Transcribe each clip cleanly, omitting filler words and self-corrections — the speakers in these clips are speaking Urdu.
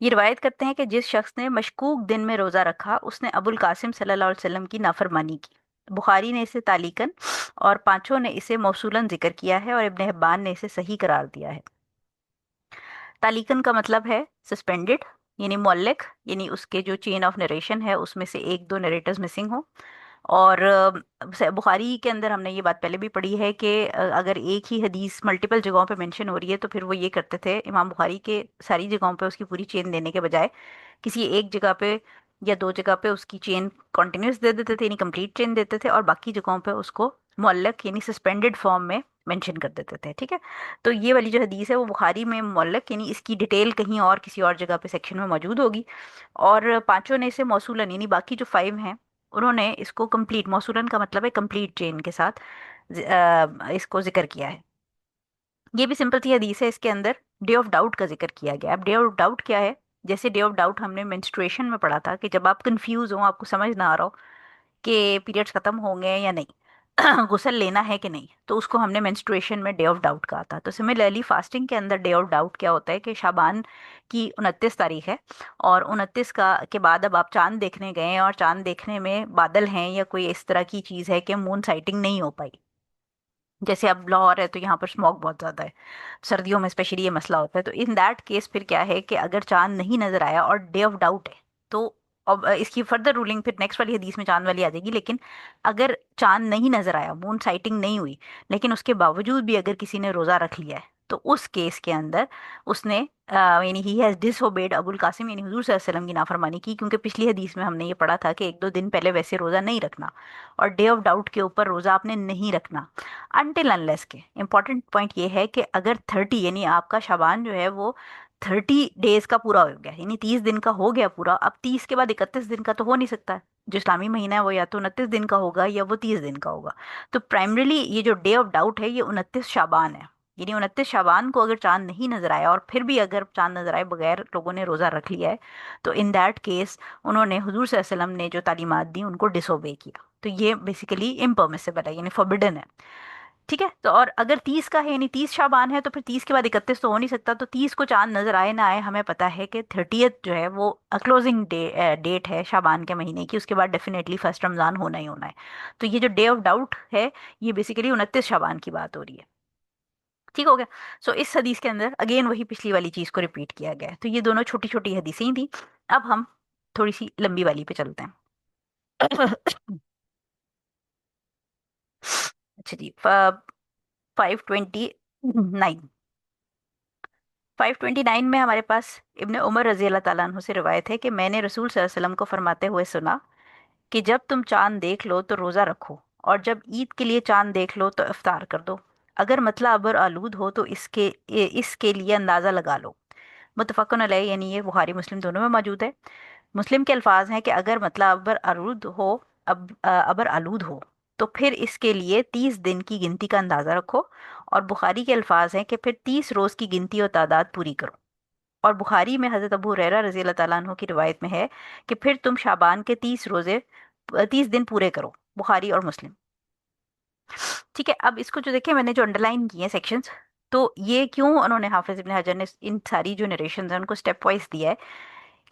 یہ روایت کرتے ہیں کہ جس شخص نے مشکوک دن میں روزہ رکھا اس نے ابو القاسم صلی اللہ علیہ وسلم کی نافرمانی کی۔ بخاری نے اسے تعلیقاً اور پانچوں نے اسے موصولاً ذکر کیا ہے، اور ابن حبان نے اسے صحیح قرار دیا ہے۔ تعلیقاً کا مطلب ہے سسپینڈڈ، یعنی معلق، یعنی اس کے جو چین آف نریشن ہے اس میں سے ایک دو نریٹرز مسنگ ہوں۔ اور بخاری کے اندر ہم نے یہ بات پہلے بھی پڑھی ہے کہ اگر ایک ہی حدیث ملٹیپل جگہوں پہ مینشن ہو رہی ہے تو پھر وہ یہ کرتے تھے امام بخاری کے ساری جگہوں پہ اس کی پوری چین دینے کے بجائے کسی ایک جگہ پہ یا دو جگہ پہ اس کی چین کنٹینیوس دے دیتے تھے، یعنی کمپلیٹ چین دیتے تھے، اور باقی جگہوں پہ اس کو معلق یعنی سسپینڈڈ فارم میں مینشن کر دیتے تھے، ٹھیک ہے۔ تو یہ والی جو حدیث ہے وہ بخاری میں معلق یعنی اس کی ڈیٹیل کہیں اور کسی اور جگہ پہ سیکشن میں موجود ہوگی، اور پانچوں نے اسے موصولاً یعنی باقی جو فائیو ہیں انہوں نے اس کو کمپلیٹ، موصولاً کا مطلب ہے کمپلیٹ چین کے ساتھ اس کو ذکر کیا ہے۔ یہ بھی سمپل سی حدیث ہے، اس کے اندر ڈے آف ڈاؤٹ کا ذکر کیا گیا۔ اب ڈے آف ڈاؤٹ کیا ہے؟ جیسے ڈے آف ڈاؤٹ ہم نے مینسٹریشن میں پڑھا تھا کہ جب آپ کنفیوز ہوں، آپ کو سمجھ نہ آ رہا ہو کہ پیریڈس ختم ہوں گے یا نہیں، غسل لینا ہے کہ نہیں، تو اس کو ہم نے مینسٹریشن میں ڈے آف ڈاؤٹ کہا تھا۔ تو سملرلی فاسٹنگ کے اندر ڈے آف ڈاؤٹ کیا ہوتا ہے کہ شعبان کی 29 تاریخ ہے، اور 29 کا کے بعد اب آپ چاند دیکھنے گئے ہیں اور چاند دیکھنے میں بادل ہیں یا کوئی اس طرح کی چیز ہے کہ مون سائٹنگ نہیں ہو پائی، جیسے اب لاہور ہے تو یہاں پر اسموک بہت زیادہ ہے، سردیوں میں اسپیشلی یہ مسئلہ ہوتا ہے، تو ان دیٹ کیس پھر کیا ہے کہ اگر چاند نہیں نظر آیا اور ڈے آف ڈاؤٹ ہے تو اب اس کی فردر رولنگ پھر نیکسٹ والی حدیث میں چاند والی آ جائے گی، لیکن اگر چاند نہیں نظر آیا، مون سائٹنگ نہیں ہوئی، لیکن اس کے باوجود بھی اگر کسی نے روزہ رکھ لیا ہے تو اس کیس کے اندر اس نے یعنی ہی ہیز ڈس اوبیڈ ابو القاسم یعنی حضور صلی اللہ علیہ وسلم کی نافرمانی کی، کیونکہ پچھلی حدیث میں ہم نے یہ پڑھا تھا کہ ایک دو دن پہلے ویسے روزہ نہیں رکھنا، اور ڈے آف ڈاؤٹ کے اوپر روزہ آپ نے نہیں رکھنا انٹل انلیس کے۔ امپورٹنٹ پوائنٹ یہ ہے کہ اگر 30 یعنی آپ کا شعبان جو ہے وہ 30 ڈیز کا پورا ہو گیا، یعنی 30 دن کا ہو گیا پورا، اب 30 کے بعد 31 دن کا تو ہو نہیں سکتا ہے، جو اسلامی مہینہ ہے وہ یا تو 29 دن کا ہوگا یا وہ 30 دن کا ہوگا۔ تو پرائمریلی یہ جو ڈے آف ڈاؤٹ ہے یہ 29 شعبان ہے، یعنی 29 شعبان کو اگر چاند نہیں نظر آیا اور پھر بھی اگر چاند نظر آئے بغیر لوگوں نے روزہ رکھ لیا ہے تو ان دیٹ کیس انہوں نے حضور صلی اللہ علیہ وسلم نے جو تعلیمات دی ان کو ڈس اوبے کیا، تو یہ بیسیکلی امپرمیسیبل ہے، یعنی فوربڈن ہے، ٹھیک ہے۔ تو اور اگر 30 کا ہے یعنی 30 شعبان ہے تو پھر 30 کے بعد 31 تو ہو نہیں سکتا، تو 30 کو چاند نظر آئے نہ آئے ہمیں پتا ہے کہ 30th جو ہے وہ کلوزنگ ڈیٹ ہے شعبان کے مہینے کی، اس کے بعد ڈیفینیٹلی فرسٹ رمضان ہونا ہی ہونا ہے۔ تو یہ جو ڈے آف ڈاؤٹ ہے یہ بیسیکلی 29 شعبان کی بات ہو رہی ہے، ٹھیک ہو گیا۔ سو اس حدیث کے اندر اگین وہی پچھلی والی چیز کو ریپیٹ کیا گیا ہے، تو یہ دونوں چھوٹی چھوٹی حدیثیں ہی تھیں۔ اب ہم تھوڑی سی لمبی والی پہ چلتے ہیں۔ اچھا جی، 529 529 میں ہمارے پاس ابن عمر رضی اللہ تعالیٰ عنہ سے روایت ہے کہ میں نے رسول صلی اللہ علیہ وسلم کو فرماتے ہوئے سنا کہ جب تم چاند دیکھ لو تو روزہ رکھو، اور جب عید کے لیے چاند دیکھ لو تو افطار کر دو، اگر مطلع ابر آلود ہو تو اس کے لیے اندازہ لگا لو۔ متفقن علیہ، یعنی یہ بخاری مسلم دونوں میں موجود ہے۔ مسلم کے الفاظ ہیں کہ اگر مطلع ابر آلود ہو تو پھر اس کے لیے 30 دن کی گنتی کا اندازہ رکھو، اور بخاری کے الفاظ ہیں کہ پھر 30 روز کی گنتی اور تعداد پوری کرو، اور بخاری میں حضرت ابو ہریرہ رضی اللہ تعالیٰ عنہ کی روایت میں ہے کہ پھر تم شعبان کے 30 روزے 30 دن پورے کرو، بخاری اور مسلم، ٹھیک ہے۔ اب اس کو جو دیکھیں میں نے جو انڈر لائن کی ہیں سیکشنز، تو یہ کیوں انہوں نے حافظ ابن حجر نے ان ساری جو نریشنز ہیں ان کو اسٹیپ وائز دیا ہے؟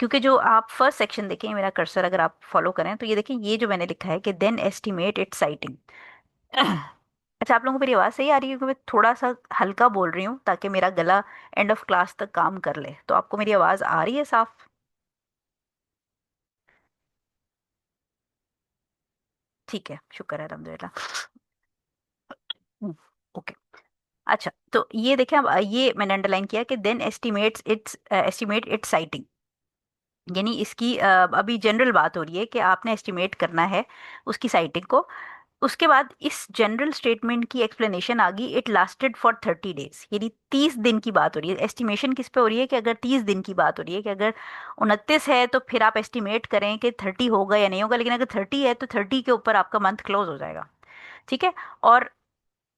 کیونکہ جو آپ فرسٹ سیکشن دیکھیں، میرا کرسر اگر آپ فالو کریں تو یہ دیکھیں، یہ جو میں نے لکھا ہے کہ دین ایسٹیمیٹ اٹ سائٹنگ۔ اچھا، آپ لوگوں کو میری آواز صحیح آ رہی ہے؟ کیونکہ میں تھوڑا سا ہلکا بول رہی ہوں تاکہ میرا گلا اینڈ آف کلاس تک کام کر لے، تو آپ کو میری آواز آ رہی ہے صاف؟ ٹھیک ہے، شکر ہے، الحمد للہ۔ اوکے، اچھا تو یہ دیکھیں، اب یہ میں نے انڈر لائن کیا کہ دین ایسٹیمیٹ اٹ سائٹنگ، یعنی اس کی ابھی جنرل بات ہو رہی ہے کہ آپ نے ایسٹیمیٹ کرنا ہے اس کی سائٹنگ کو۔ اس کے بعد اس جنرل اسٹیٹمنٹ کی ایکسپلینیشن آ گئی، اٹ لاسٹڈ فار 30 ڈیز، یعنی 30 دن کی بات ہو رہی ہے۔ ایسٹیمیشن کس پہ ہو رہی ہے کہ اگر 30 دن کی بات ہو رہی ہے کہ اگر 29 ہے تو پھر آپ ایسٹیمیٹ کریں کہ 30 ہوگا یا نہیں ہوگا، لیکن اگر 30 ہے تو 30 کے اوپر آپ کا منتھ کلوز ہو جائے گا، ٹھیک ہے۔ اور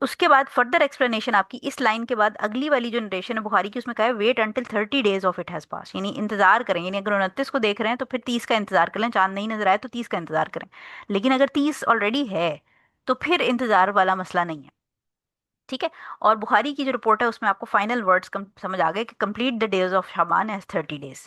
اس کے بعد فردر ایکسپلینیشن آپ کی اس لائن کے بعد اگلی والی جو نریشن ہے بخاری کی، اس میں کہا ہے wait until 30 days of it has pass, یعنی انتظار کریں، یعنی اگر 29 کو دیکھ رہے ہیں تو پھر 30 کا انتظار کر لیں، چاند نہیں نظر آئے تو 30 کا انتظار کریں، لیکن اگر 30 آلریڈی ہے تو پھر انتظار والا مسئلہ نہیں ہے، ٹھیک ہے۔ اور بخاری کی جو رپورٹ ہے اس میں آپ کو فائنل ورڈز سمجھ آ گئے کہ complete the days of Shaban is 30 days,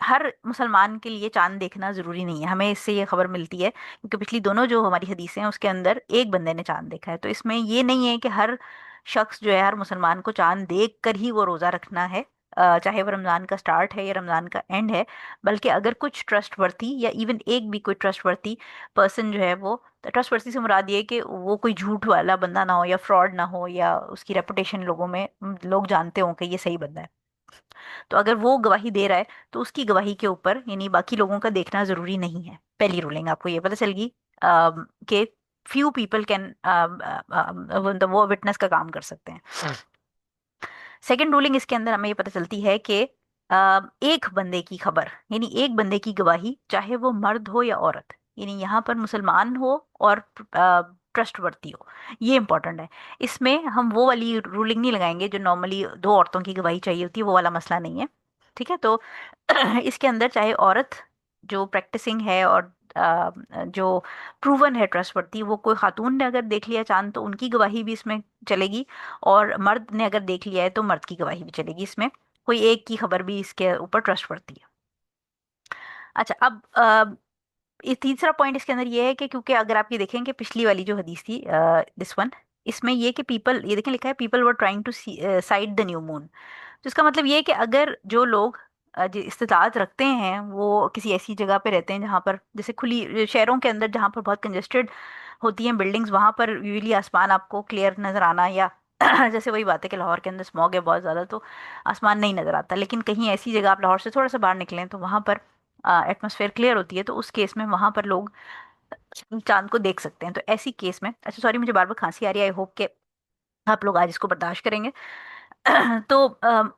ہر مسلمان کے لیے چاند دیکھنا ضروری نہیں ہے. ہمیں اس سے یہ خبر ملتی ہے کیونکہ پچھلی دونوں جو ہماری حدیثیں ہیں اس کے اندر ایک بندے نے چاند دیکھا ہے. تو اس میں یہ نہیں ہے کہ ہر شخص جو ہے ہر مسلمان کو چاند دیکھ کر ہی وہ روزہ رکھنا ہے، چاہے وہ رمضان کا سٹارٹ ہے یا رمضان کا اینڈ ہے. بلکہ اگر کچھ ٹرسٹ ورتھی یا ایون ایک بھی کوئی ٹرسٹ ورتھی پرسن جو ہے، وہ ٹرسٹ ورتھی سے مراد یہ کہ وہ کوئی جھوٹ والا بندہ نہ ہو یا فراڈ نہ ہو یا اس کی ریپوٹیشن لوگوں میں لوگ جانتے ہوں کہ یہ صحیح بندہ ہے. تو اگر وہ گواہی دے رہا ہے تو اس کی گواہی کے اوپر یعنی باقی لوگوں کا دیکھنا ضروری نہیں ہے. پہلی رولنگ آپ کو یہ پتہ چل گئی کہ فیو پیپل کین وہ وٹنس کا کام کر سکتے ہیں. سیکنڈ رولنگ اس کے اندر ہمیں یہ پتہ چلتی ہے کہ ایک بندے کی خبر یعنی ایک بندے کی گواہی، چاہے وہ مرد ہو یا عورت، یعنی یہاں پر مسلمان ہو اور ٹرسٹ ورتی ہو، یہ امپورٹنٹ ہے. اس میں ہم وہ والی رولنگ نہیں لگائیں گے جو نارملی دو عورتوں کی گواہی چاہیے ہوتی ہے، وہ والا مسئلہ نہیں ہے. ٹھیک ہے، تو اس کے اندر چاہے عورت جو پریکٹسنگ ہے اور جو پروون ہے ٹرسٹ ورتی، وہ کوئی خاتون نے اگر دیکھ لیا چاند تو ان کی گواہی بھی اس میں چلے گی، اور مرد نے اگر دیکھ لیا ہے تو مرد کی گواہی بھی چلے گی. اس میں کوئی ایک کی خبر بھی اس کے اوپر ٹرسٹ ورتی ہے. اچھا، اب یہ تیسرا پوائنٹ اس کے اندر یہ ہے کہ کیونکہ اگر آپ یہ دیکھیں کہ پچھلی والی جو حدیث تھی دس ون، اس میں یہ کہ پیپل، یہ دیکھیں لکھا ہے people were trying to sight the new moon. تو اس کا مطلب یہ ہے کہ اگر جو لوگ جو استطاعت رکھتے ہیں وہ کسی ایسی جگہ پہ رہتے ہیں جہاں پر جیسے کھلی شہروں کے اندر جہاں پر بہت کنجسٹڈ ہوتی ہیں بلڈنگز، وہاں پر یوزلی آسمان آپ کو کلیئر نظر آنا، یا جیسے وہی بات ہے کہ لاہور کے اندر اسموگ ہے بہت زیادہ تو آسمان نہیں نظر آتا، لیکن کہیں ایسی جگہ آپ لاہور سے تھوڑا سا باہر نکلیں تو وہاں پر ایٹماسفیئر کلیئر ہوتی ہے، تو اس کیس میں وہاں پر لوگ چاند کو دیکھ سکتے ہیں. تو ایسی کیس میں، اچھا سوری مجھے بار بار کھانسی آ رہی ہے، آئی ہوپ کہ آپ لوگ آج اس کو برداشت کریں گے. تو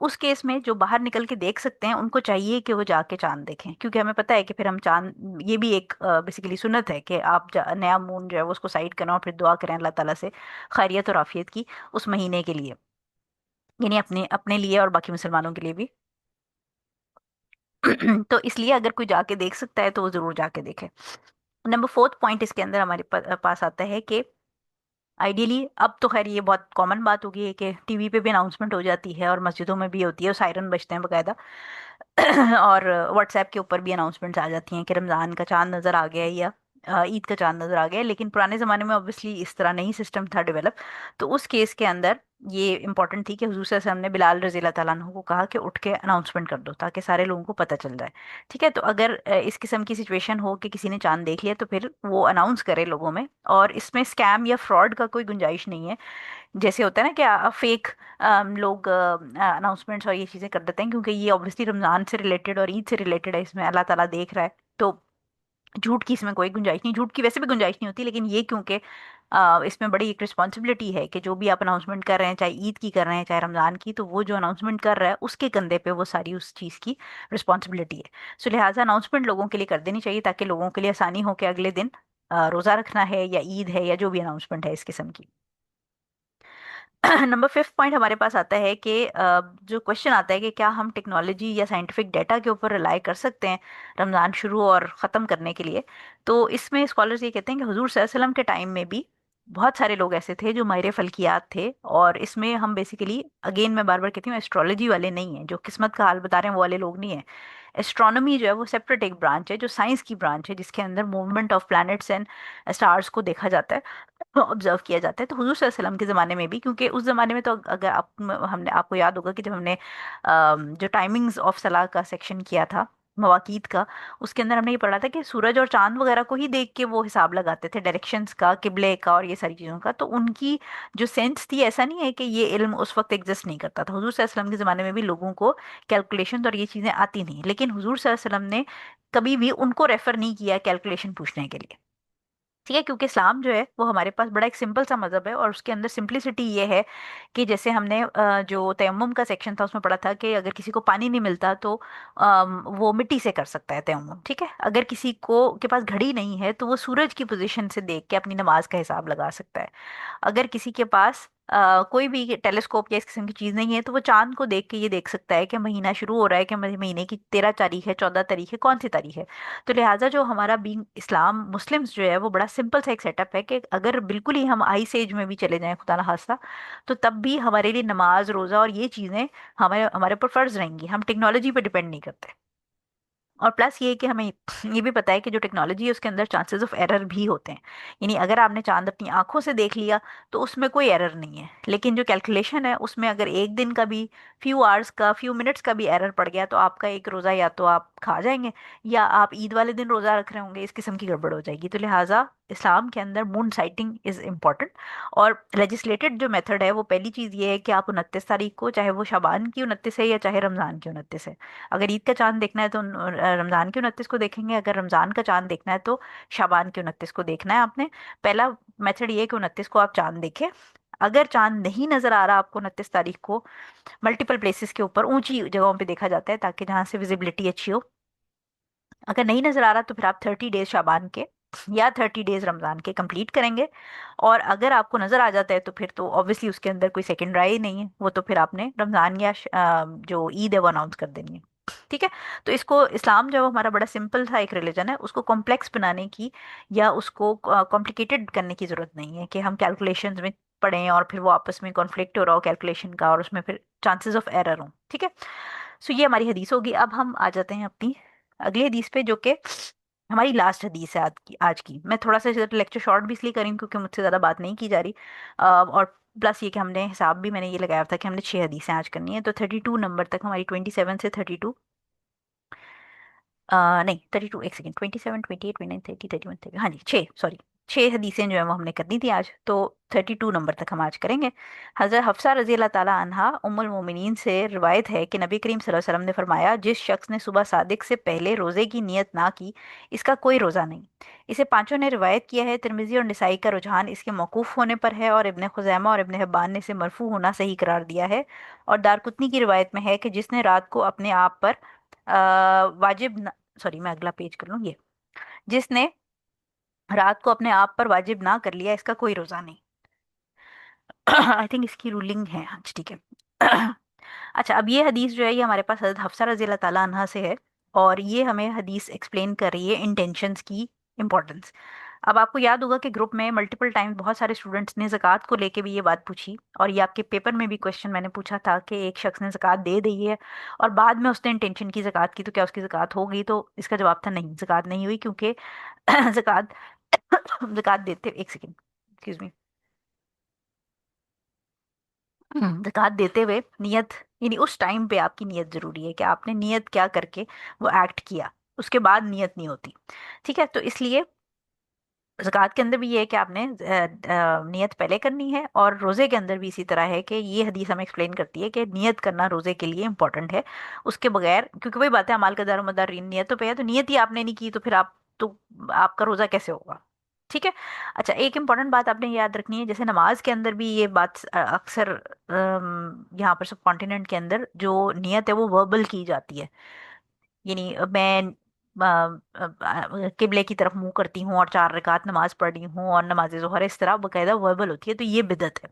اس کیس میں جو باہر نکل کے دیکھ سکتے ہیں ان کو چاہیے کہ وہ جا کے چاند دیکھیں، کیونکہ ہمیں پتہ ہے کہ پھر ہم چاند، یہ بھی ایک بیسیکلی سنت ہے کہ آپ نیا مون جو ہے وہ اس کو سائڈ کریں اور پھر دعا کریں اللہ تعالیٰ سے خیریت اور عافیت کی اس مہینے کے لیے، یعنی اپنے اپنے لیے اور باقی مسلمانوں کے لیے بھی. تو اس لیے اگر کوئی جا کے دیکھ سکتا ہے تو وہ ضرور جا کے دیکھے. نمبر فورتھ پوائنٹ اس کے اندر ہمارے پاس آتا ہے کہ آئیڈیلی اب تو خیر یہ بہت کامن بات ہوگی ہے کہ ٹی وی پہ بھی اناؤنسمنٹ ہو جاتی ہے اور مسجدوں میں بھی ہوتی ہے اور سائرن بجتے ہیں باقاعدہ اور واٹس ایپ کے اوپر بھی اناؤنسمنٹس آ جاتی ہیں کہ رمضان کا چاند نظر آ گیا ہے یا عید کا چاند نظر آ گیا ہے. لیکن پرانے زمانے میں obviously اس طرح نہیں سسٹم تھا ڈیولپ. تو اس کیس کے اندر یہ امپورٹنٹ تھی کہ حضور صلی اللہ علیہ وسلم نے بلال رضی اللہ تعالیٰ عنہ کو کہا کہ اٹھ کے اناؤنسمنٹ کر دو تاکہ سارے لوگوں کو پتہ چل جائے. ٹھیک ہے، تو اگر اس قسم کی سچویشن ہو کہ کسی نے چاند دیکھ لیا تو پھر وہ اناؤنس کرے لوگوں میں، اور اس میں اسکیم یا فراڈ کا کوئی گنجائش نہیں ہے. جیسے ہوتا ہے نا کہ فیک لوگ اناؤنسمنٹس اور یہ چیزیں کر دیتے ہیں، کیونکہ یہ obviously رمضان سے ریلیٹڈ اور عید سے ریلیٹڈ ہے، اس میں اللہ تعالیٰ دیکھ رہا ہے، تو جھوٹ کی اس میں کوئی گنجائش نہیں. جھوٹ کی ویسے بھی گنجائش نہیں ہوتی، لیکن یہ کیونکہ اس میں بڑی ایک رسپانسبلٹی ہے کہ جو بھی آپ اناؤنسمنٹ کر رہے ہیں، چاہے عید کی کر رہے ہیں چاہے رمضان کی، تو وہ جو اناؤنسمنٹ کر رہا ہے اس کے کندھے پہ وہ ساری اس چیز کی رسپانسبلٹی ہے. سو لہٰذا اناؤنسمنٹ لوگوں کے لیے کر دینی چاہیے تاکہ لوگوں کے لیے آسانی ہو کہ اگلے دن روزہ رکھنا ہے یا عید ہے یا جو بھی اناؤنسمنٹ ہے اس قسم کی. نمبر ففتھ پوائنٹ ہمارے پاس آتا ہے کہ جو کوشچن آتا ہے کہ کیا ہم ٹیکنالوجی یا سائنٹیفک ڈیٹا کے اوپر ریلائی کر سکتے ہیں رمضان شروع اور ختم کرنے کے لیے. تو اس میں اسکالرز یہ کہتے ہیں کہ حضور صلی اللہ علیہ وسلم کے ٹائم میں بھی بہت سارے لوگ ایسے تھے جو ماہر فلکیات تھے، اور اس میں ہم بیسیکلی اگین میں بار بار کہتی ہوں ایسٹرولوجی والے نہیں ہیں، جو قسمت کا حال بتا رہے ہیں وہ والے لوگ نہیں ہیں. اسٹرانومی جو ہے وہ سیپریٹ ایک برانچ ہے جو سائنس کی برانچ ہے، جس کے اندر movement of plants and stars کو دیکھا جاتا ہے، آبزرو کیا جاتا ہے. تو حضور صلی اللہ علیہ وسلم کے زمانے میں بھی، کیونکہ اس زمانے میں تو اگر ہم نے آپ کو یاد ہوگا کہ جب ہم نے جو ٹائمنگز آف صلاح کا سیکشن کیا تھا مواقیت کا، اس کے اندر ہم نے یہ پڑھا تھا کہ سورج اور چاند وغیرہ کو ہی دیکھ کے وہ حساب لگاتے تھے ڈائریکشنز کا، قبلے کا اور یہ ساری چیزوں کا. تو ان کی جو سینس تھی، ایسا نہیں ہے کہ یہ علم اس وقت ایگزسٹ نہیں کرتا تھا. حضور صلی اللہ علیہ وسلم کے زمانے میں بھی لوگوں کو کیلکولیشن اور یہ چیزیں آتی نہیں، لیکن حضور صلی اللہ علیہ وسلم نے کبھی بھی ان کو ریفر نہیں کیا کیلکولیشن پوچھنے کے لیے. ٹھیک ہے، کیونکہ اسلام جو ہے وہ ہمارے پاس بڑا ایک سمپل سا مذہب ہے، اور اس کے اندر سمپلسٹی یہ ہے کہ جیسے ہم نے جو تیمم کا سیکشن تھا اس میں پڑھا تھا کہ اگر کسی کو پانی نہیں ملتا تو وہ مٹی سے کر سکتا ہے تیمم. ٹھیک ہے، اگر کسی کو کے پاس گھڑی نہیں ہے تو وہ سورج کی پوزیشن سے دیکھ کے اپنی نماز کا حساب لگا سکتا ہے. اگر کسی کے پاس کوئی بھی ٹیلیسکوپ یا اس قسم کی چیز نہیں ہے تو وہ چاند کو دیکھ کے یہ دیکھ سکتا ہے کہ مہینہ شروع ہو رہا ہے کہ مہینے کی 13 تاریخ ہے، 14 تاریخ ہے، کون سی تاریخ ہے. تو لہٰذا جو ہمارا بینگ اسلام مسلمز جو ہے وہ بڑا سمپل سا ایک سیٹ اپ ہے کہ اگر بالکل ہی ہم آئی ایج میں بھی چلے جائیں خدا نہ خواستہ، تو تب بھی ہمارے لیے نماز روزہ اور یہ چیزیں ہمارے اوپر فرض رہیں گی. ہم ٹیکنالوجی پہ ڈیپینڈ نہیں کرتے. اور پلس یہ کہ ہمیں یہ بھی پتا ہے کہ جو ٹیکنالوجی ہے اس کے اندر چانسز آف ایرر بھی ہوتے ہیں. یعنی اگر آپ نے چاند اپنی آنکھوں سے دیکھ لیا تو اس میں کوئی ایرر نہیں ہے، لیکن جو کیلکولیشن ہے اس میں اگر ایک دن کا بھی، فیو آورس کا، فیو منٹس کا بھی ایرر پڑ گیا تو آپ کا ایک روزہ یا تو آپ کھا جائیں گے، یا آپ عید والے دن روزہ رکھ رہے ہوں گے، اس قسم کی گڑبڑ ہو جائے گی. تو لہٰذا اسلام کے اندر مون سائٹنگ از امپورٹنٹ. اور لیجسلیٹڈ جو میتھڈ ہے وہ پہلی چیز یہ ہے کہ آپ 29 تاریخ کو، چاہے وہ شعبان کی 29 ہے یا چاہے رمضان کی 29 ہے، اگر عید کا چاند دیکھنا ہے تو رمضان کے 29 کو دیکھیں گے، اگر رمضان کا چاند دیکھنا ہے تو شعبان کے 29 کو دیکھنا ہے آپ نے. پہلا میتھڈ یہ ہے کہ 29 کو آپ چاند دیکھیں. اگر چاند نہیں نظر آ رہا آپ کو 29 تاریخ کو، ملٹیپل پلیسز کے اوپر اونچی جگہوں پہ دیکھا جاتا ہے تاکہ جہاں سے ویزیبلٹی اچھی ہو. اگر نہیں نظر آ رہا تو پھر آپ 30 ڈیز شعبان کے یا 30 ڈیز رمضان کے کمپلیٹ کریں گے. اور اگر آپ کو نظر آ جاتا ہے تو پھر تو آبویسلی اس کے اندر کوئی سیکنڈ رائے نہیں ہے، وہ تو پھر آپ نے رمضان یا جو عید ہے وہ اناؤنس کر دینی ہے. ٹھیک ہے. تو اس کو اسلام جو ہے وہ ہمارا بڑا سمپل تھا ایک ریلیجن ہے، اس کو کمپلیکس بنانے کی یا اس کو کمپلیکیٹڈ کرنے کی ضرورت نہیں ہے کہ ہم کیلکولیشنز میں پڑھیں اور پھر وہ آپس میں کانفلکٹ ہو رہا ہو کیلکولیشن کا اور اس میں پھر چانسز آف ایرر ہوں. ٹھیک ہے. سو یہ ہماری حدیث ہوگی. اب ہم آ جاتے ہیں اپنی اگلی حدیث پہ جو کہ ہماری لاسٹ حدیث ہے آج کی. میں تھوڑا سا لیکچر شارٹ بھی اس لیے کریں کیونکہ مجھ سے زیادہ بات نہیں کی جا رہی، اور پلس یہ کہ ہم نے حساب بھی میں نے یہ لگایا تھا کہ ہم نے 6 حدیثیں آج کرنی ہے، تو 32 نمبر تک ہماری 27 سے 32، نہیں 32، ایک سیکنڈ، 27 28 29 30 31 30، ہاں جی 6، سوری 6 حدیثیں جو ہیں وہ ہم نے کرنی تھی آج، تو 32 نمبر تک ہم آج کریں گے. حضرت حفصہ رضی اللہ تعالیٰ عنہا ام المومنین سے روایت ہے کہ نبی کریم صلی اللہ علیہ وسلم نے فرمایا، جس شخص نے صبح صادق سے پہلے روزے کی نیت نہ کی اس کا کوئی روزہ نہیں. اسے پانچوں نے روایت کیا ہے. ترمذی اور نسائی کا رجحان اس کے موقوف ہونے پر ہے، اور ابن خزیمہ اور ابن حبان نے اسے مرفوع ہونا صحیح قرار دیا ہے. اور دارقطنی کی روایت میں ہے کہ جس نے رات کو اپنے آپ پر واجب سوری میں اگلا پیج کر لوں، یہ جس نے رات کو اپنے آپ پر واجب نہ کر لیا اس کا کوئی روزہ نہیں. آئی تھنک اس کی رولنگ ہے. اچھا ٹھیک ہے. اچھا اب یہ حدیث جو ہے یہ ہمارے پاس حضرت حفصہ رضی اللہ تعالیٰ عنہا سے ہے، اور یہ ہمیں حدیث ایکسپلین کر رہی ہے انٹینشنس کی امپورٹنس. اب آپ کو یاد ہوگا کہ گروپ میں ملٹیپل ٹائم بہت سارے اسٹوڈنٹس نے زکوٰۃ کو لے کے بھی یہ بات پوچھی، اور یہ آپ کے پیپر میں بھی کوشچن میں نے پوچھا تھا کہ ایک شخص نے زکوٰۃ دے دی ہے اور بعد میں اس نے انٹینشن کی زکوٰۃ کی، تو کیا اس کی زکوٰۃ ہو گئی؟ تو اس کا جواب تھا نہیں، زکوٰۃ نہیں ہوئی، کیونکہ زکوٰۃ زکوٰۃ دیتے، ایک سیکنڈ ایکسکیوز می، زکوٰۃ دیتے ہوئے نیت، یعنی اس ٹائم پہ آپ کی نیت ضروری ہے کہ آپ نے نیت کیا کر کے وہ ایکٹ کیا، اس کے بعد نیت نہیں ہوتی. ٹھیک ہے. تو اس لیے زکوٰۃ کے اندر بھی یہ ہے کہ آپ نے نیت پہلے کرنی ہے، اور روزے کے اندر بھی اسی طرح ہے کہ یہ حدیث ہمیں ایکسپلین کرتی ہے کہ نیت کرنا روزے کے لیے امپورٹنٹ ہے. اس کے بغیر، کیونکہ وہی بات ہے اعمال کا دار و مدار نیتوں پہ ہے، تو نیت ہی آپ نے نہیں کی تو پھر تو آپ کا روزہ کیسے ہوگا؟ ٹھیک ہے. اچھا ایک امپورٹنٹ بات آپ نے یاد رکھنی ہے، جیسے نماز کے اندر بھی یہ بات اکثر یہاں پر سب کانٹیننٹ کے اندر جو نیت ہے وہ وربل کی جاتی ہے. یعنی میں قبلے کی طرف منہ کرتی ہوں اور 4 رکعت نماز پڑھ رہی ہوں اور نماز ظہر اس طرح باقاعدہ وربل ہوتی ہے، تو یہ بدعت ہے.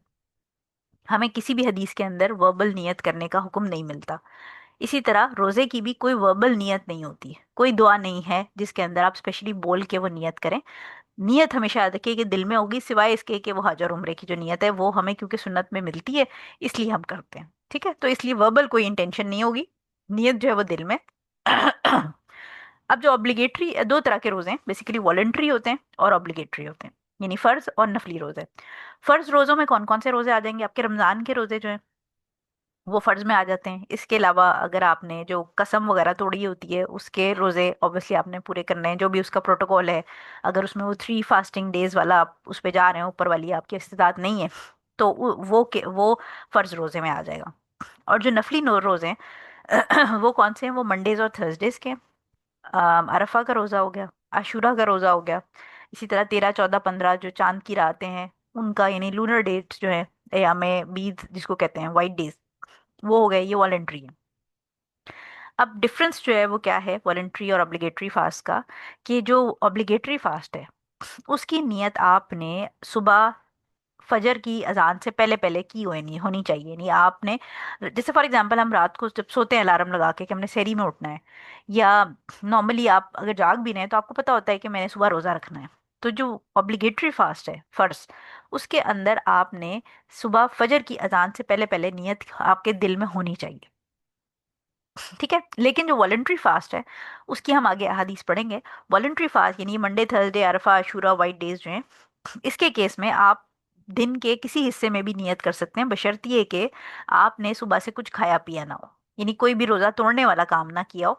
ہمیں کسی بھی حدیث کے اندر وربل نیت کرنے کا حکم نہیں ملتا. اسی طرح روزے کی بھی کوئی وربل نیت نہیں ہوتی ہے، کوئی دعا نہیں ہے جس کے اندر آپ اسپیشلی بول کے وہ نیت کریں. نیت ہمیشہ یاد رکھیے کہ دل میں ہوگی، سوائے اس کے کہ وہ حج اور عمرے کی جو نیت ہے وہ ہمیں کیونکہ سنت میں ملتی ہے اس لیے ہم کرتے ہیں. ٹھیک ہے. تو اس لیے وربل کوئی انٹینشن نہیں ہوگی، نیت جو ہے وہ دل میں. اب جو obligatory، دو طرح کے روزے ہیں بیسیکلی، والنٹری ہوتے ہیں اور obligatory ہوتے ہیں، یعنی فرض اور نفلی روزے. فرض روزوں میں کون کون سے روزے آ جائیں گے؟ آپ کے رمضان کے روزے جو ہیں وہ فرض میں آ جاتے ہیں. اس کے علاوہ اگر آپ نے جو قسم وغیرہ توڑی ہوتی ہے اس کے روزے obviously آپ نے پورے کرنے ہیں، جو بھی اس کا پروٹوکول ہے. اگر اس میں وہ 3 فاسٹنگ ڈیز والا آپ اس پہ جا رہے ہیں، اوپر والی آپ کی استطاعت نہیں ہے تو وہ فرض روزے میں آ جائے گا. اور جو نفلی روزے ہیں وہ کون سے ہیں؟ وہ منڈیز اور تھرسڈیز کے. عرفہ کا روزہ ہو گیا، عاشورہ کا روزہ ہو گیا، اسی طرح 13 14 15 جو چاند کی راتیں ہیں ان کا، یعنی لونر ڈیٹس جو ہے، ایام بیض جس کو کہتے ہیں، وائٹ ڈیز، وہ ہو گئے. یہ والنٹری ہے. اب ڈفرنس جو ہے وہ کیا ہے والنٹری اور obligatory فاسٹ کا؟ کہ جو obligatory فاسٹ ہے اس کی نیت آپ نے صبح فجر کی اذان سے پہلے پہلے کی ہونی چاہیے. نہیں آپ نے، جیسے فار ایگزامپل ہم رات کو جب سوتے ہیں الارم لگا کے کہ ہم نے سحری میں اٹھنا ہے، یا نارملی آپ اگر جاگ بھی رہے ہیں تو آپ کو پتا ہوتا ہے کہ میں نے صبح روزہ رکھنا ہے. تو جو obligatory فاسٹ ہے فرض، اس کے اندر آپ نے صبح فجر کی اذان سے پہلے پہلے نیت آپ کے دل میں ہونی چاہیے. ٹھیک ہے، لیکن جو والنٹری فاسٹ ہے اس کی ہم آگے احادیث پڑھیں گے. والنٹری فاسٹ یعنی منڈے تھرسڈے عرفہ عاشورہ وائٹ ڈیز جو ہیں، اس کے کیس میں آپ دن کے کسی حصے میں بھی نیت کر سکتے ہیں، بشرط یہ کہ آپ نے صبح سے کچھ کھایا پیا نہ ہو، یعنی کوئی بھی روزہ توڑنے والا کام نہ کیا ہو.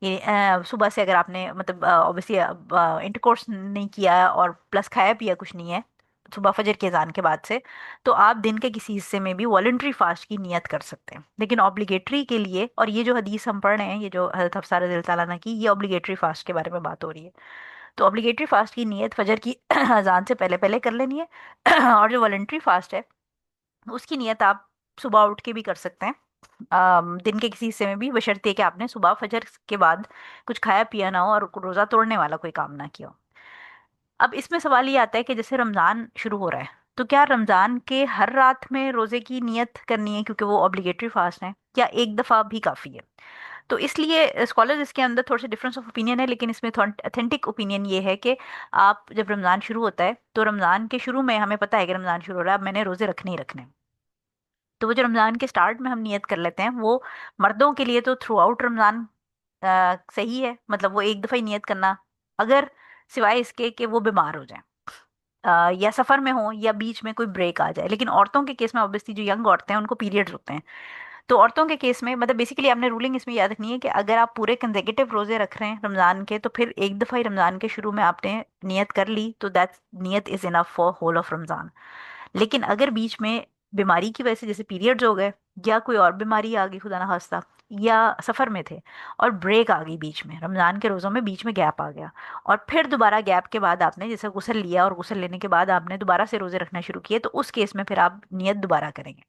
یہ صبح سے اگر آپ نے مطلب اوبیسلی انٹرکورس نہیں کیا اور پلس کھایا پیا کچھ نہیں ہے صبح فجر کے اذان کے بعد سے، تو آپ دن کے کسی حصے میں بھی والنٹری فاسٹ کی نیت کر سکتے ہیں. لیکن obligatory کے لیے، اور یہ جو حدیث ہم پڑھ رہے ہیں، یہ جو حضرت حفصہ رضی اللہ تعالیٰ عنہ کی، یہ obligatory فاسٹ کے بارے میں بات ہو رہی ہے. تو obligatory فاسٹ کی نیت فجر کی اذان سے پہلے پہلے کر لینی ہے اور جو والنٹری فاسٹ ہے اس کی نیت آپ صبح اٹھ کے بھی کر سکتے ہیں، دن کے کسی حصے میں بھی، بشرطیے کہ آپ نے صبح فجر کے بعد کچھ کھایا پیا نہ ہو اور روزہ توڑنے والا کوئی کام نہ کیا ہو. اب اس میں سوال یہ آتا ہے کہ جیسے رمضان شروع ہو رہا ہے، تو کیا رمضان کے ہر رات میں روزے کی نیت کرنی ہے کیونکہ وہ obligatory فاسٹ ہیں، یا ایک دفعہ بھی کافی ہے؟ تو اس لیے اسکالرز اس کے اندر تھوڑے سے ڈفرینس آف اوپینین ہے، لیکن اس میں اتھینٹک اوپینین یہ ہے کہ آپ جب رمضان شروع ہوتا ہے تو رمضان کے شروع میں ہمیں پتہ ہے کہ رمضان شروع ہو رہا ہے، اب میں نے روزے رکھنے ہی رکھنے ہیں. تو وہ جو رمضان کے سٹارٹ میں ہم نیت کر لیتے ہیں، وہ مردوں کے لیے تو تھرو آؤٹ رمضان صحیح ہے، مطلب وہ ایک دفعہ ہی نیت کرنا، اگر سوائے اس کے کہ وہ بیمار ہو جائیں یا سفر میں ہوں یا بیچ میں کوئی بریک آ جائے. لیکن عورتوں کے کیس میں obviously جو ینگ عورتیں ہیں ان کو پیریڈز ہوتے ہیں، تو عورتوں کے کیس میں مطلب بیسیکلی آپ نے رولنگ اس میں یاد رکھنی ہے کہ اگر آپ پورے کنزیکٹیو روزے رکھ رہے ہیں رمضان کے، تو پھر ایک دفعہ ہی رمضان کے شروع میں آپ نے نیت کر لی تو دیٹ نیت از انف فار ہول آف رمضان. لیکن اگر بیچ میں بیماری کی وجہ سے جیسے پیریڈز ہو گئے یا کوئی اور بیماری آ گئی خدا نہ خواستہ، یا سفر میں تھے اور بریک آ گئی بیچ میں، رمضان کے روزوں میں بیچ میں گیپ آ گیا، اور پھر دوبارہ گیپ کے بعد آپ نے جیسے غسل لیا اور غسل لینے کے بعد آپ نے دوبارہ سے روزے رکھنا شروع کیے، تو اس کیس میں پھر آپ نیت دوبارہ کریں گے.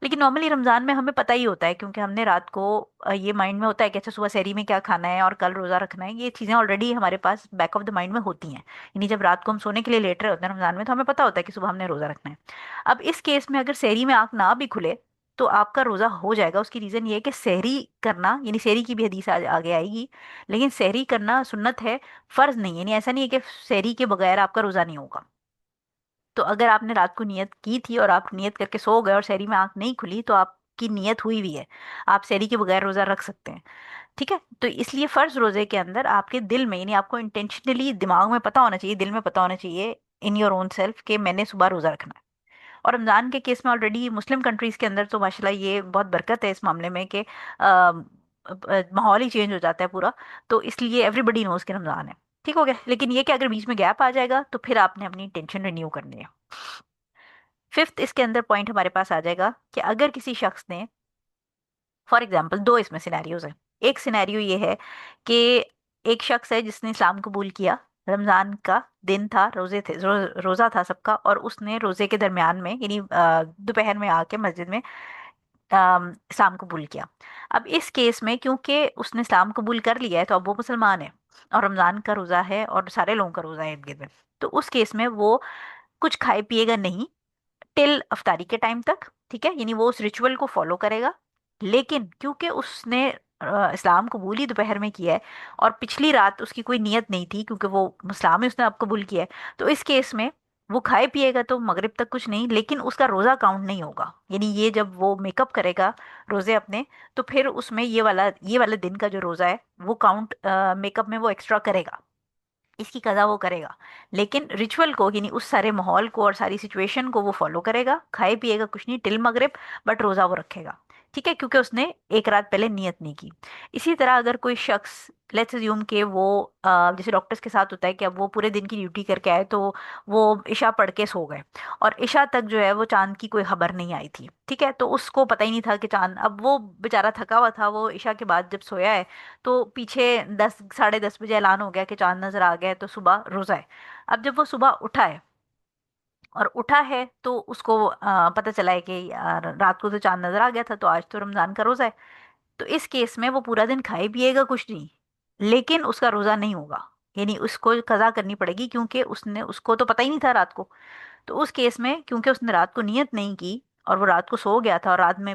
لیکن نارملی رمضان میں ہمیں پتہ ہی ہوتا ہے کیونکہ ہم نے رات کو یہ مائنڈ میں ہوتا ہے کہ اچھا صبح سحری میں کیا کھانا ہے اور کل روزہ رکھنا ہے، یہ چیزیں آلریڈی ہمارے پاس بیک آف دا مائنڈ میں ہوتی ہیں. یعنی جب رات کو ہم سونے کے لیے لیٹ رہے ہوتے ہیں رمضان میں، تو ہمیں پتہ ہوتا ہے کہ صبح ہم نے روزہ رکھنا ہے. اب اس کیس میں اگر سحری میں آنکھ نہ بھی کھلے تو آپ کا روزہ ہو جائے گا. اس کی ریزن یہ ہے کہ سحری کرنا، یعنی سحری کی بھی حدیث آگے آئے گی، لیکن سحری کرنا سنت ہے، فرض نہیں. یعنی ایسا نہیں ہے کہ سحری کے بغیر آپ کا روزہ نہیں ہوگا. تو اگر آپ نے رات کو نیت کی تھی اور آپ نیت کر کے سو گئے اور سحری میں آنکھ نہیں کھلی، تو آپ کی نیت ہوئی ہوئی ہے، آپ سحری کے بغیر روزہ رکھ سکتے ہیں. ٹھیک ہے، تو اس لیے فرض روزے کے اندر آپ کے دل میں، یعنی آپ کو انٹینشنلی دماغ میں پتہ ہونا چاہیے، دل میں پتہ ہونا چاہیے ان یور اون سیلف کہ میں نے صبح روزہ رکھنا ہے. اور رمضان کے کیس میں آلریڈی مسلم کنٹریز کے اندر تو ماشاءاللہ یہ بہت برکت ہے اس معاملے میں کہ ماحول ہی چینج ہو جاتا ہے پورا، تو اس لیے ایوری بڈی نوز کہ رمضان ہے. ٹھیک ہو گیا، لیکن یہ کہ اگر بیچ میں گیپ آ جائے گا تو پھر آپ نے اپنی انٹینشن رینیو کرنی ہے. ففتھ اس کے اندر پوائنٹ ہمارے پاس آ جائے گا کہ اگر کسی شخص نے، فار ایگزامپل دو اس میں سینیریوز ہیں. ایک سینیریو یہ ہے کہ ایک شخص ہے جس نے اسلام قبول کیا، رمضان کا دن تھا، روزے تھے، روزہ تھا سب کا، اور اس نے روزے کے درمیان میں یعنی دوپہر میں آ کے مسجد میں اسلام قبول کیا. اب اس کیس میں کیونکہ اس نے اسلام قبول کر لیا ہے تو اب وہ مسلمان ہے اور رمضان کا روزہ ہے اور سارے لوگوں کا روزہ ہے ارد گرد میں، تو اس کیس میں وہ کچھ کھائے پیے گا نہیں ٹل افطاری کے ٹائم تک. ٹھیک ہے، یعنی وہ اس ریچول کو فالو کرے گا. لیکن کیونکہ اس نے اسلام قبول ہی دوپہر میں کیا ہے اور پچھلی رات اس کی کوئی نیت نہیں تھی کیونکہ وہ اسلام ہی اس نے اب قبول کیا ہے، تو اس کیس میں وہ کھائے پیے گا تو مغرب تک کچھ نہیں، لیکن اس کا روزہ کاؤنٹ نہیں ہوگا. یعنی یہ جب وہ میک اپ کرے گا روزے اپنے، تو پھر اس میں یہ والا دن کا جو روزہ ہے وہ کاؤنٹ میک اپ میں وہ ایکسٹرا کرے گا، اس کی قضا وہ کرے گا. لیکن ریچول کو، یعنی اس سارے ماحول کو اور ساری سچویشن کو وہ فالو کرے گا، کھائے پیے گا کچھ نہیں ٹل مغرب، بٹ روزہ وہ رکھے گا. ٹھیک ہے، کیونکہ اس نے ایک رات پہلے نیت نہیں کی. اسی طرح اگر کوئی شخص، لیٹس اسیوم کہ وہ جیسے ڈاکٹرز کے ساتھ ہوتا ہے کہ اب وہ پورے دن کی ڈیوٹی کر کے آئے تو وہ عشاء پڑھ کے سو گئے اور عشاء تک جو ہے وہ چاند کی کوئی خبر نہیں آئی تھی. ٹھیک ہے، تو اس کو پتہ ہی نہیں تھا کہ چاند، اب وہ بیچارہ تھکا ہوا تھا، وہ عشاء کے بعد جب سویا ہے تو پیچھے 10 ساڑھے 10 بجے اعلان ہو گیا کہ چاند نظر آ گیا ہے، تو صبح روزہ ہے. اب جب وہ صبح اٹھا ہے اور اٹھا ہے تو اس کو پتہ چلا ہے کہ یار رات کو تو چاند نظر آ گیا تھا تو آج تو رمضان کا روزہ ہے. تو اس کیس میں وہ پورا دن کھائے پیے گا کچھ نہیں، لیکن اس کا روزہ نہیں ہوگا. یعنی اس کو قضا کرنی پڑے گی کیونکہ اس کو تو پتہ ہی نہیں تھا رات کو. تو اس کیس میں کیونکہ اس نے رات کو نیت نہیں کی اور وہ رات کو سو گیا تھا اور رات میں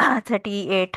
38